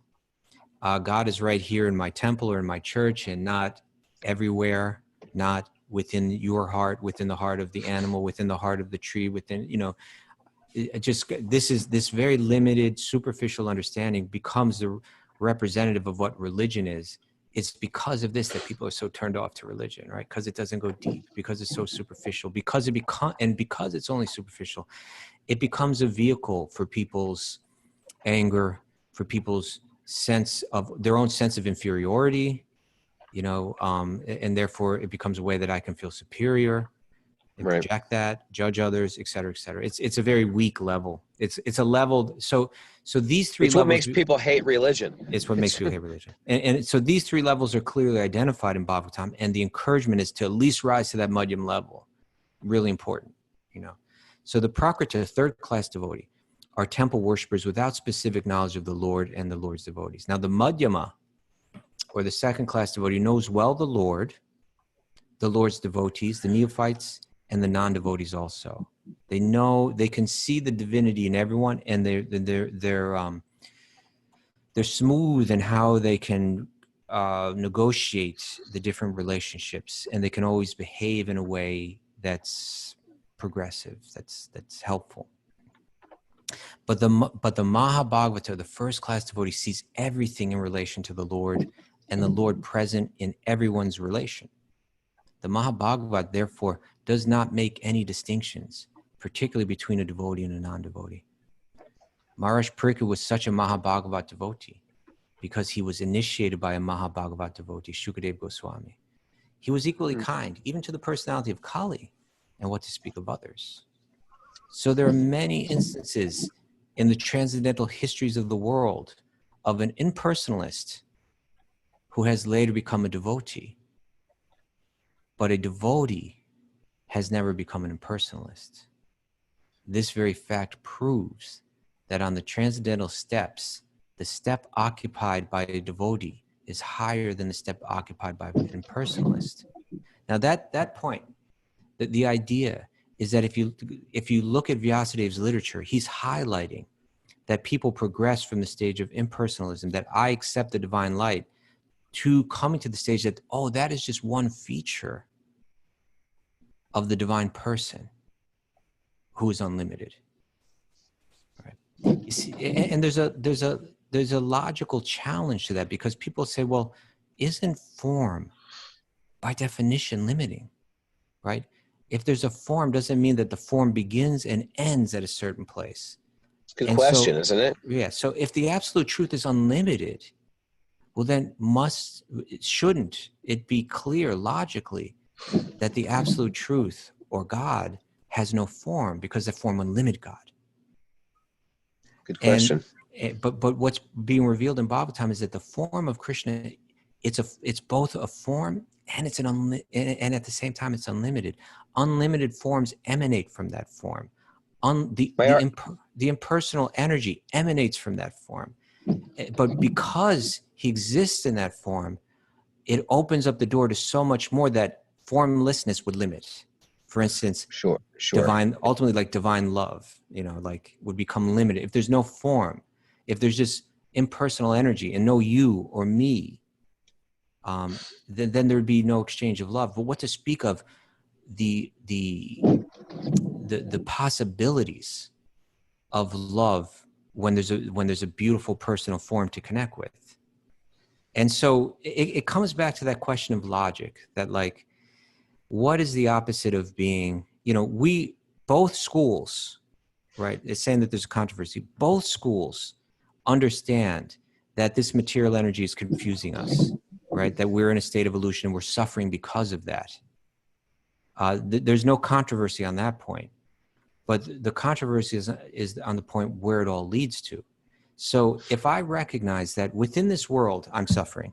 God is right here in my temple or in my church, and not everywhere, not within your heart, within the heart of the animal, within the heart of the tree, within, this very limited superficial understanding becomes the representative of what religion is. It's because of this that people are so turned off to religion, right? Because it doesn't go deep, because it's so superficial, because it's only superficial, it becomes a vehicle for people's anger, for people's their own sense of inferiority, and therefore it becomes a way that I can feel superior and project that, judge others, et cetera, et cetera. It's a very weak level. It's a level. So these three levels. It's what makes people hate religion. It's what makes people hate religion. And so these three levels are clearly identified in Bhagavatam, and the encouragement is to at least rise to that Madhyam level. Really important, So the Prakrita, third class devotee, are temple worshippers without specific knowledge of the Lord and the Lord's devotees. Now, the Madhyama, or the second class devotee, knows well the Lord, the Lord's devotees, the neophytes, and the non-devotees also. They know, they can see the divinity in everyone, and they're smooth in how they can negotiate the different relationships, and they can always behave in a way that's progressive, that's helpful. But the Mahabhagavata, the first class devotee, sees everything in relation to the Lord, and the Lord present in everyone's relation. The Mahabhagavata, therefore, does not make any distinctions, particularly between a devotee and a non-devotee. Maharaj Pariksit was such a Mahabhagavata devotee because he was initiated by a Mahabhagavata devotee, Sukadeva Goswami. He was equally kind, even to the personality of Kali, and what to speak of others. So there are many instances in the transcendental histories of the world of an impersonalist who has later become a devotee, but a devotee has never become an impersonalist. This very fact proves that on the transcendental steps, the step occupied by a devotee is higher than the step occupied by an impersonalist. Now that point, the idea is that if you look at Vyasadev's literature, he's highlighting that people progress from the stage of impersonalism, that I accept the divine light, to coming to the stage that, oh, that is just one feature of the divine person who is unlimited. Right? You see, and there's a logical challenge to that, because people say, well, isn't form by definition limiting, right? If there's a form, doesn't mean that the form begins and ends at a certain place. It's a good question, isn't it? Yeah. So if the absolute truth is unlimited, well, then shouldn't it be clear logically that the absolute truth, or God, has no form, because the form would limit God? Good question. But what's being revealed in Bhagavatam is that the form of Krishna, it's both a form and and at the same time it's unlimited. Unlimited forms emanate from that form. The impersonal energy emanates from that form. But because he exists in that form, it opens up the door to so much more that formlessness would limit. For instance, Sure. ultimately, like divine love, like would become limited. If there's no form, if there's just impersonal energy and no you or me, then there would be no exchange of love. But what to speak of the possibilities of love when there's a beautiful personal form to connect with? And so it comes back to that question of logic, that like, what is the opposite of being, both schools, right? It's saying that there's a controversy. Both schools understand that this material energy is confusing us, right? That we're in a state of illusion and we're suffering because of that. There's no controversy on that point, but the controversy is on the point where it all leads to. So if I recognize that within this world, I'm suffering,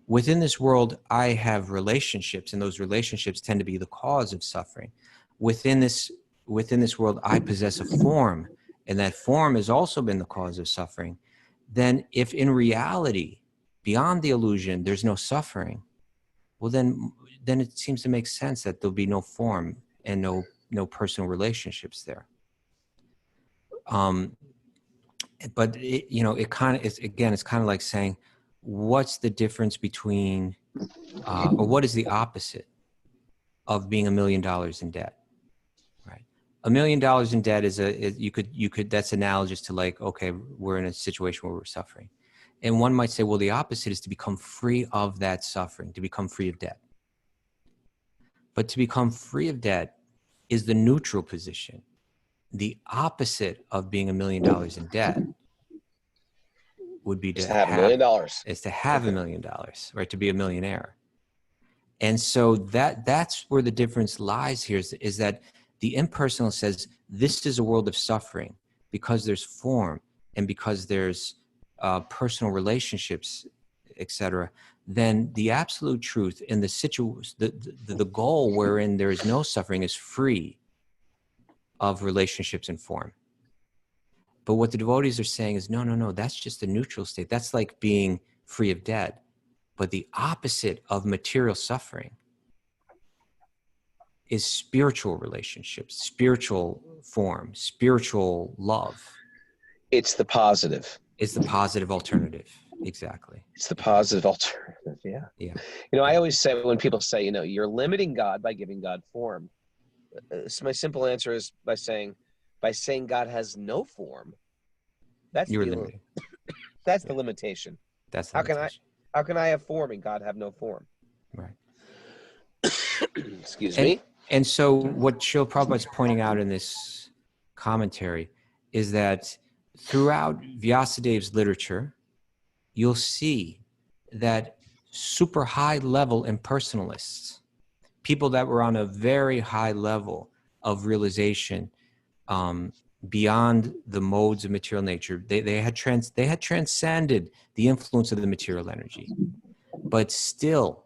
within this world, I have relationships, and those relationships tend to be the cause of suffering. Within this world, I possess a form, and that form has also been the cause of suffering. Then if in reality, beyond the illusion, there's no suffering, well, then it seems to make sense that there'll be no form and no personal relationships there. But it's kind of like saying, what's the difference between, or what is the opposite of being $1 million in debt, right? $1 million in debt that's analogous to like, okay, we're in a situation where we're suffering. And one might say, well, the opposite is to become free of that suffering, to become free of debt. But to become free of debt is the neutral position. The opposite of being $1 million in debt would be to have $1 million. Is to have $1 million, right? To be a millionaire. And so that's where the difference lies here, is that the impersonal says this is a world of suffering because there's form and because there's personal relationships, etc. Then the absolute truth in the goal wherein there is no suffering is free of relationships and form. But what the devotees are saying is, no, that's just a neutral state. That's like being free of debt. But the opposite of material suffering is spiritual relationships, spiritual form, spiritual love. It's the positive. It's the positive alternative. Exactly. It's the positive alternative. Yeah. Yeah. You know, I always say when people say, you know, you're limiting God by giving God form. So my simple answer is by saying God has no form. That's You're the limiting. That's the limitation. That's the How limitation. can I have form and God have no form? Right. Excuse me. And so what Srila Prabhupada is pointing out in this commentary is that throughout Vyasadev's literature, you'll see that super high level impersonalists, people that were on a very high level of realization beyond the modes of material nature, they had transcended the influence of the material energy, but still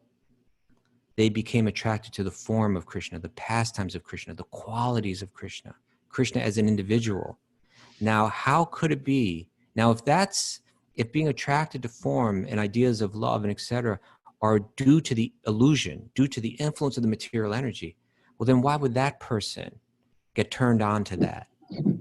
they became attracted to the form of Krishna, the pastimes of Krishna, the qualities of Krishna, Krishna as an individual. Now, how could it be? Now, if being attracted to form and ideas of love and etc. are due to the illusion, due to the influence of the material energy, well, then why would that person get turned on to that,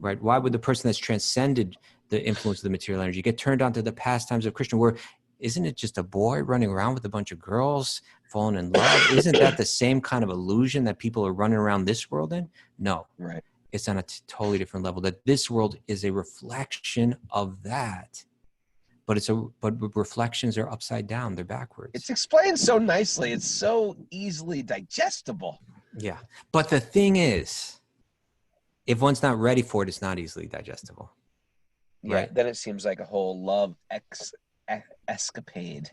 right? Why would the person that's transcended the influence of the material energy get turned on to the pastimes of Krishna, where isn't it just a boy running around with a bunch of girls falling in love? Isn't that the same kind of illusion that people are running around this world in? No. Right. It's on a totally different level, that this world is a reflection of that. But reflections are upside down. They're backwards. It's explained so nicely. It's so easily digestible. Yeah. But the thing is, if one's not ready for it, it's not easily digestible. Yeah. Right? Then it seems like a whole love escapade.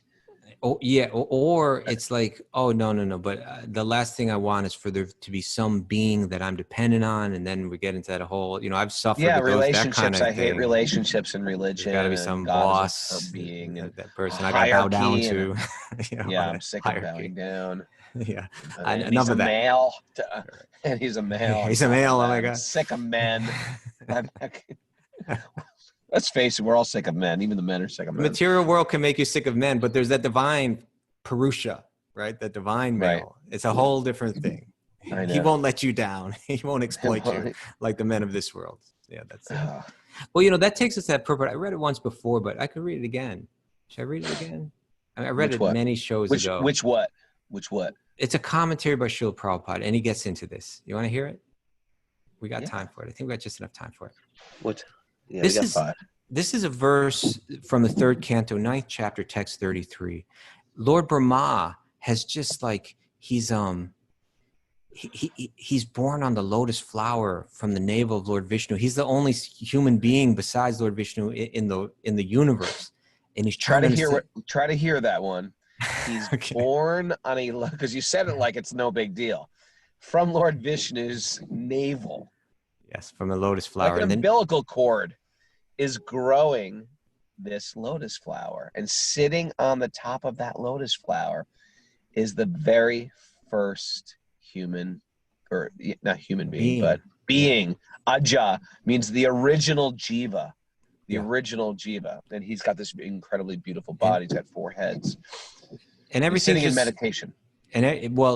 Oh yeah, or it's like, oh no, but the last thing I want is for there to be some being that I'm dependent on, and then we get into that whole, I've suffered. Yeah, with those, relationships. that kind of I hate thing. relationships and religion. There's got to be some God boss, being that person I got to bow down to. Yeah, I'm sick of bowing down. Yeah, and he's a male. And he's a male. He's a male. Oh my God, sick of men. Let's face it, we're all sick of men. Even the men are sick of men. The material world can make you sick of men, but there's that divine Purusha, right? That divine male. Right. It's a whole different thing. He won't let you down. He won't exploit you like the men of this world. Yeah, that's it. Well, that takes us to that purport. I read it once before, but I could read it again. Should I read it again? I read it many shows ago. Which what? It's a commentary by Srila Prabhupada, and he gets into this. You want to hear it? We got time for it. I think we got just enough time for it. What? Yeah, this is a verse from the 3rd canto, 9th chapter, text 33. Lord Brahma has just like, he's born on the lotus flower from the navel of Lord Vishnu. He's the only human being besides Lord Vishnu in the universe, and he's trying try to hear that one. He's born on because you said it like it's no big deal, from Lord Vishnu's navel. Yes, from a lotus flower. Like an umbilical cord is growing this lotus flower, and sitting on the top of that lotus flower is the very first human, or not human being, but being. Aja means the original jiva, original jiva. And he's got this incredibly beautiful body. He's got 4 heads. And everything's sitting in meditation. And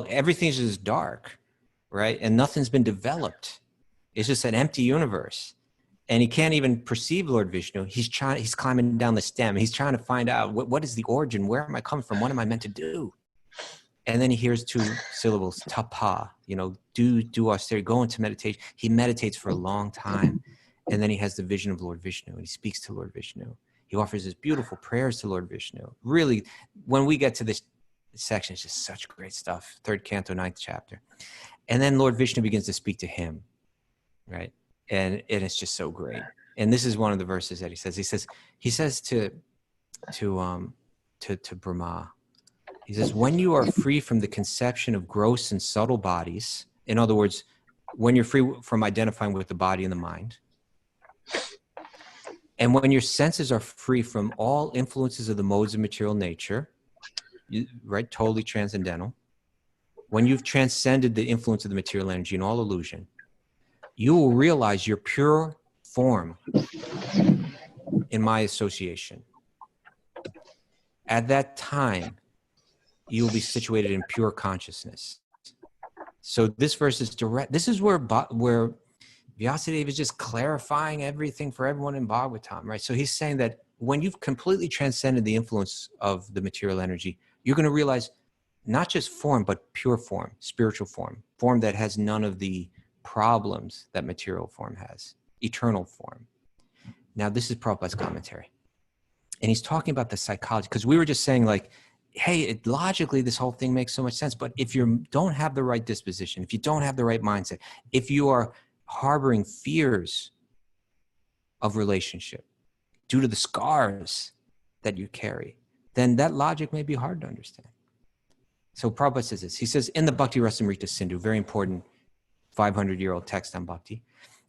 everything's just dark, right? And nothing's been developed. It's just an empty universe. And he can't even perceive Lord Vishnu. He's climbing down the stem. He's trying to find out what is the origin? Where am I coming from? What am I meant to do? And then he hears 2 syllables, tapa, do austerity, go into meditation. He meditates for a long time. And then he has the vision of Lord Vishnu, and he speaks to Lord Vishnu. He offers his beautiful prayers to Lord Vishnu. Really, when we get to this section, it's just such great stuff. 3rd canto, 9th chapter. And then Lord Vishnu begins to speak to him, right? And it's just so great. And this is one of the verses that he says. He says to Brahma, he says, when you are free from the conception of gross and subtle bodies, in other words, when you're free from identifying with the body and the mind, and when your senses are free from all influences of the modes of material nature, right, totally transcendental, when you've transcended the influence of the material energy and all illusion, you will realize your pure form in my association, at that time, you will be situated in pure consciousness. So this verse is direct. This is where Vyasadeva is just clarifying everything for everyone in Bhagavatam, right? So he's saying that when you've completely transcended the influence of the material energy, you're going to realize not just form, but pure form, spiritual form, form that has none of the problems that material form has, eternal form. Now, this is Prabhupada's commentary. And he's talking about the psychology, because we were just saying like, hey, logically, this whole thing makes so much sense. But if you don't have the right disposition, if you don't have the right mindset, if you are harboring fears of relationship due to the scars that you carry, then that logic may be hard to understand. So Prabhupada says this. He says, in the Bhakti Rasamrita Sindhu, very important 500-year-old text on Bhakti,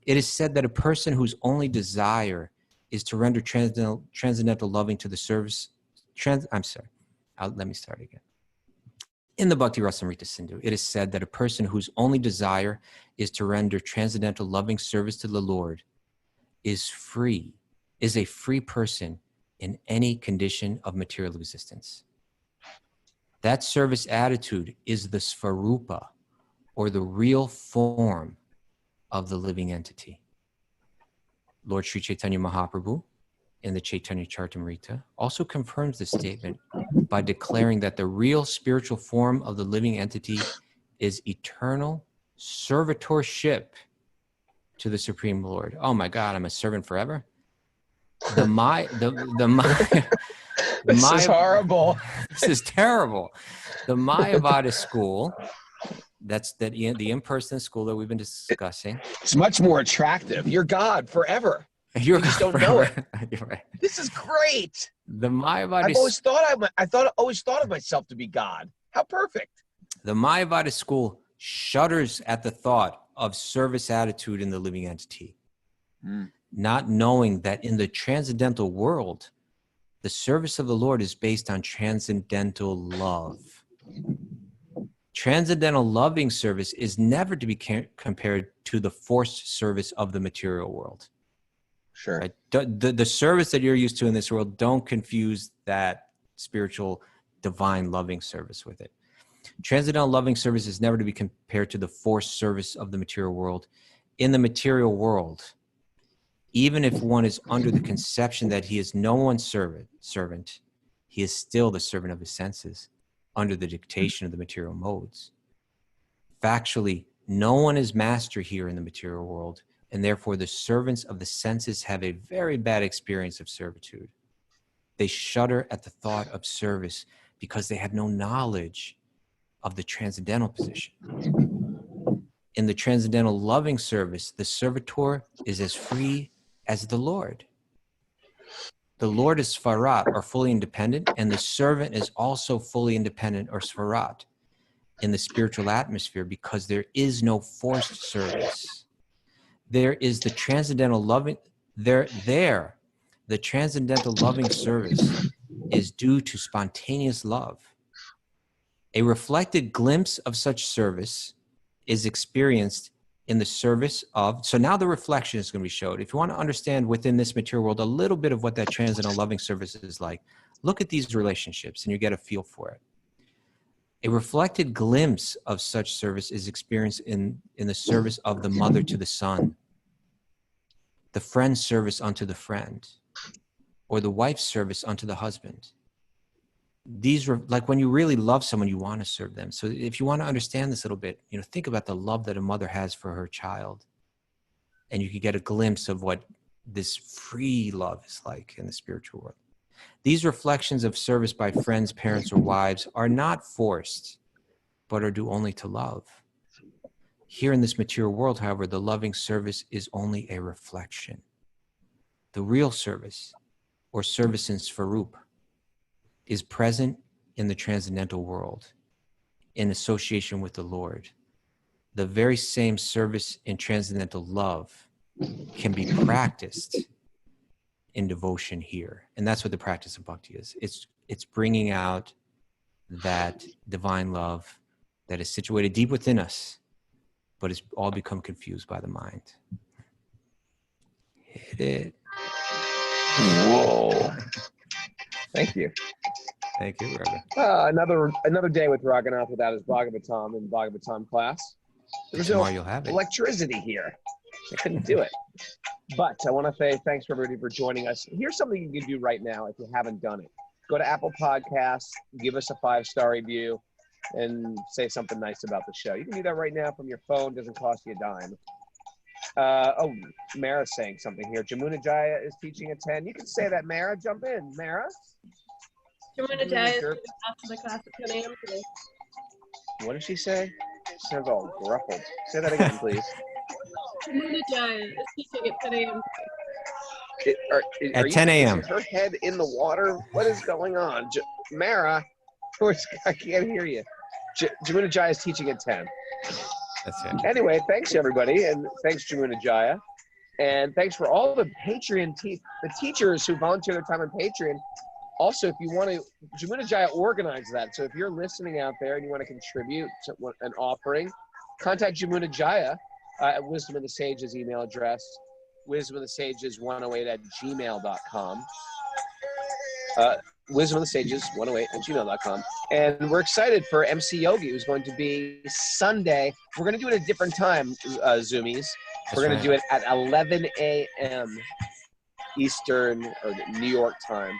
it is said that a person whose only desire is to render transcendental loving to the service. Let me start again. In the Bhakti Rasamrita Sindhu, it is said that a person whose only desire is to render transcendental loving service to the Lord is a free person in any condition of material existence. That service attitude is the svarupa, or the real form of the living entity. Lord Sri Chaitanya Mahaprabhu in the Chaitanya Charitamrita also confirms this statement by declaring that the real spiritual form of the living entity is eternal servitorship to the Supreme Lord. Oh my God, I'm a servant forever? This is horrible. This is terrible. The Mayavada school, that's the impersonal school that we've been discussing. It's much more attractive. You're God forever. You just don't know it. You're right. This is great. The Mayavada. I've always thought of myself to be God. How perfect. The Mayavada school shudders at the thought of service attitude in the living entity, not knowing that in the transcendental world, the service of the Lord is based on transcendental love. Transcendental loving service is never to be compared to the forced service of the material world. Sure. Right? The service that you're used to in this world, don't confuse that spiritual, divine loving service with it. Transcendental loving service is never to be compared to the forced service of the material world. In the material world, even if one is under the conception that he is no one's servant, he is still the servant of his senses, under the dictation of the material modes. Factually, no one is master here in the material world, and therefore the servants of the senses have a very bad experience of servitude. They shudder at the thought of service because they have no knowledge of the transcendental position. In the transcendental loving service, the servitor is as free as the Lord. The Lord is Svarat, or fully independent, and the servant is also fully independent, or Svarat, in the spiritual atmosphere, because there is no forced service. There is the transcendental loving, the transcendental loving service is due to spontaneous love. A reflected glimpse of such service is experienced in the service of, so now the reflection is going to be showed. If you want to understand within this material world a little bit of what that transcendental loving service is like, look at these relationships and you get a feel for it. A reflected glimpse of such service is experienced in the service of the mother to the son, the friend's service unto the friend, or the wife's service unto the husband. These are like when you really love someone, you want to serve them. So if you want to understand this a little bit, think about the love that a mother has for her child. And you can get a glimpse of what this free love is like in the spiritual world. These reflections of service by friends, parents, or wives are not forced, but are due only to love. Here in this material world, however, the loving service is only a reflection. The real service, or service in Svarup, is present in the transcendental world, in association with the Lord. The very same service in transcendental love can be practiced in devotion here. And that's what the practice of bhakti is. It's bringing out that divine love that is situated deep within us, but it's all become confused by the mind. Hit it. Whoa. Thank you. Thank you, Raghunath. Another day with Raghunath without his Bhagavatam in Bhagavatam class. There's no Tomorrow you'll have it. electricity here. I couldn't do it. But I want to say thanks for everybody for joining us. Here's something you can do right now if you haven't done it. Go to Apple Podcasts, give us a 5-star review, and say something nice about the show. You can do that right now from your phone. Doesn't cost you a dime. Mara's saying something here. Jamuna Jaya is teaching at 10. You can say that, Mara. Jump in, Mara. Jamuna Jaya is after the class at 10 a.m. today. What did she say? She sounds all gruffled. Say that again, please. Jamuna Jaya is teaching at 10 a.m. At 10 a.m. Is her head in the water? What is going on? Mara, I can't hear you. Jamuna Jaya is teaching at 10. That's it. Anyway, thanks everybody, and thanks Jamuna Jaya, and thanks for all the Patreon the teachers who volunteer their time on Patreon. Also, if you want to, Jamuna Jaya organized that. So if you're listening out there and you want to contribute to an offering, contact Jamuna Jaya at Wisdom of the Sages email address, wisdomofthesages108@gmail.com. wisdomofthesages108@gmail.com. And we're excited for MC Yogi, who's going to be Sunday. We're going to do it at a different time, Zoomies. We're going to do it at 11 a.m. Eastern or New York time.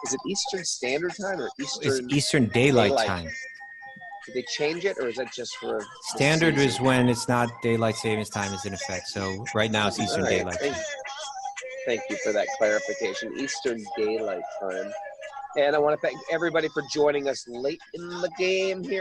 Is it Eastern Standard Time or Eastern? It's Eastern Daylight Time. Did they change it, or is that just for Standard is when it's not daylight savings time is in effect. So right now it's Eastern Daylight Time. Thank you for that clarification. Eastern Daylight Time. And I want to thank everybody for joining us late in the game here.